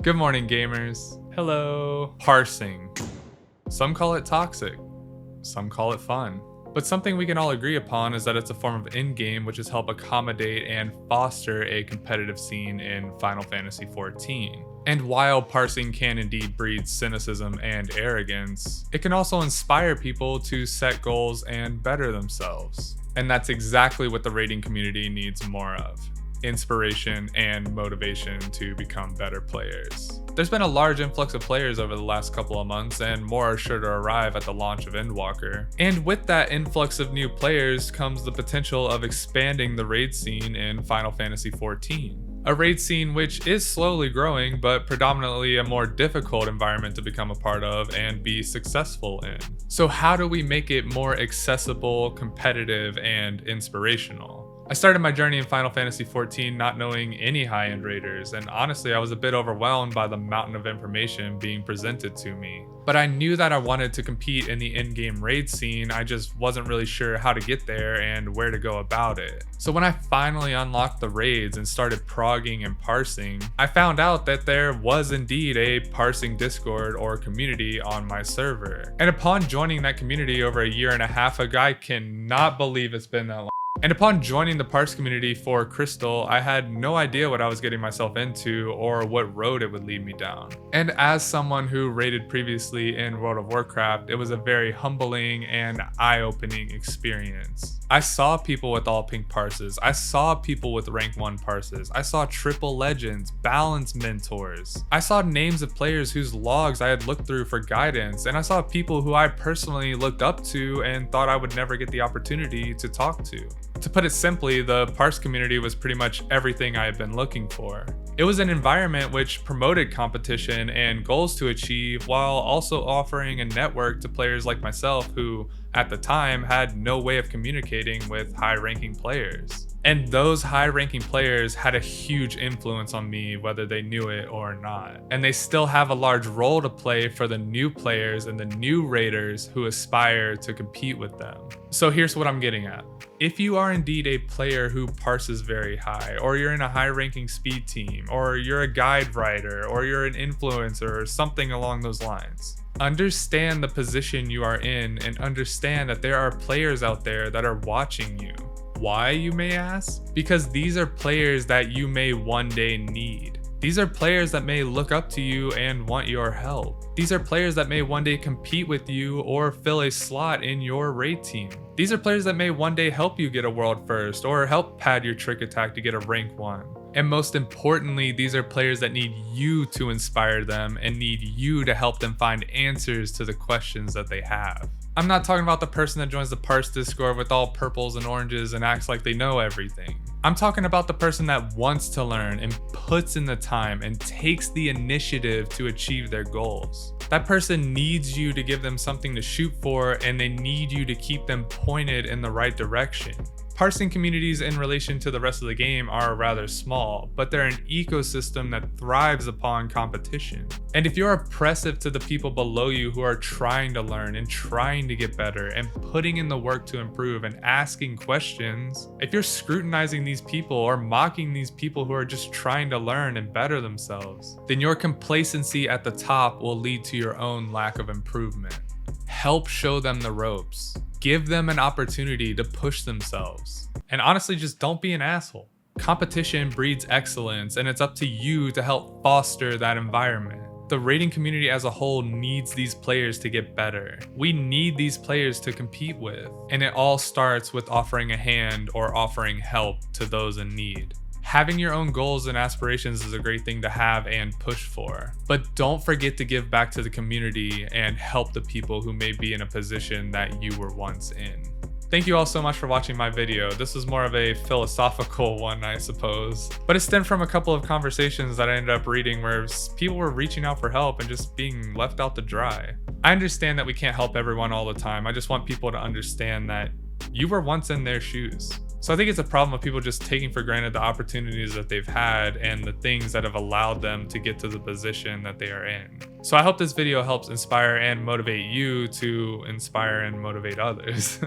Good morning, gamers. Hello. Parsing. Some call it toxic, some call it fun. But something we can all agree upon is that it's a form of in-game which has helped accommodate and foster a competitive scene in Final Fantasy XIV. And while parsing can indeed breed cynicism and arrogance, it can also inspire people to set goals and better themselves. And that's exactly what the raiding community needs more of. Inspiration and motivation to become better players. There's been a large influx of players over the last couple of months, and more are sure to arrive at the launch of Endwalker. And with that influx of new players comes the potential of expanding the raid scene in Final Fantasy XIV. A raid scene which is slowly growing, but predominantly a more difficult environment to become a part of and be successful in. So how do we make it more accessible, competitive, and inspirational? I started my journey in Final Fantasy XIV not knowing any high-end raiders, and honestly I was a bit overwhelmed by the mountain of information being presented to me. But I knew that I wanted to compete in the in-game raid scene, I just wasn't really sure how to get there and where to go about it. So when I finally unlocked the raids and started progging and parsing, I found out that there was indeed a parsing Discord or community on my server. And upon joining that community over a year and a half ago, I cannot believe it's been that long. And upon joining the parse community for Crystal, I had no idea what I was getting myself into or what road it would lead me down. And as someone who raided previously in World of Warcraft, it was a very humbling and eye-opening experience. I saw people with all pink parses, I saw people with rank 1 parses, I saw triple legends, balance mentors, I saw names of players whose logs I had looked through for guidance, and I saw people who I personally looked up to and thought I would never get the opportunity to talk to. To put it simply, the parse community was pretty much everything I had been looking for. It was an environment which promoted competition and goals to achieve while also offering a network to players like myself who, at the time, had no way of communicating with high-ranking players. And those high-ranking players had a huge influence on me whether they knew it or not. And they still have a large role to play for the new players and the new raiders who aspire to compete with them. So here's what I'm getting at. If you are indeed a player who parses very high, or you're in a high-ranking speed team, or you're a guide writer, or you're an influencer, or something along those lines, understand the position you are in and understand that there are players out there that are watching you. Why, you may ask? Because these are players that you may one day need. These are players that may look up to you and want your help. These are players that may one day compete with you or fill a slot in your raid team. These are players that may one day help you get a world first or help pad your trick attack to get a rank 1. And most importantly, these are players that need you to inspire them and need you to help them find answers to the questions that they have. I'm not talking about the person that joins the parse Discord with all purples and oranges and acts like they know everything. I'm talking about the person that wants to learn and puts in the time and takes the initiative to achieve their goals. That person needs you to give them something to shoot for, and they need you to keep them pointed in the right direction. Parsing communities in relation to the rest of the game are rather small, but they're an ecosystem that thrives upon competition. And if you're oppressive to the people below you who are trying to learn and trying to get better and putting in the work to improve and asking questions, if you're scrutinizing these people or mocking these people who are just trying to learn and better themselves, then your complacency at the top will lead to your own lack of improvement. Help show them the ropes. Give them an opportunity to push themselves. And honestly, just don't be an asshole. Competition breeds excellence, and it's up to you to help foster that environment. The raiding community as a whole needs these players to get better. We need these players to compete with. And it all starts with offering a hand or offering help to those in need. Having your own goals and aspirations is a great thing to have and push for, but don't forget to give back to the community and help the people who may be in a position that you were once in. Thank you all so much for watching my video. This was more of a philosophical one, I suppose, but it stemmed from a couple of conversations that I ended up reading where people were reaching out for help and just being left out to dry. I understand that we can't help everyone all the time. I just want people to understand that you were once in their shoes. So I think it's a problem of people just taking for granted the opportunities that they've had and the things that have allowed them to get to the position that they are in. So I hope this video helps inspire and motivate you to inspire and motivate others.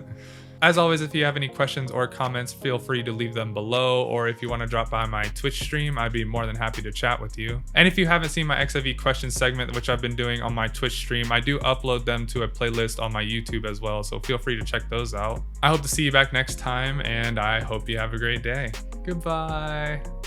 As always, if you have any questions or comments, feel free to leave them below, or if you want to drop by my Twitch stream, I'd be more than happy to chat with you. And if you haven't seen my XIV questions segment, which I've been doing on my Twitch stream, I do upload them to a playlist on my YouTube as well, so feel free to check those out. I hope to see you back next time, and I hope you have a great day. Goodbye.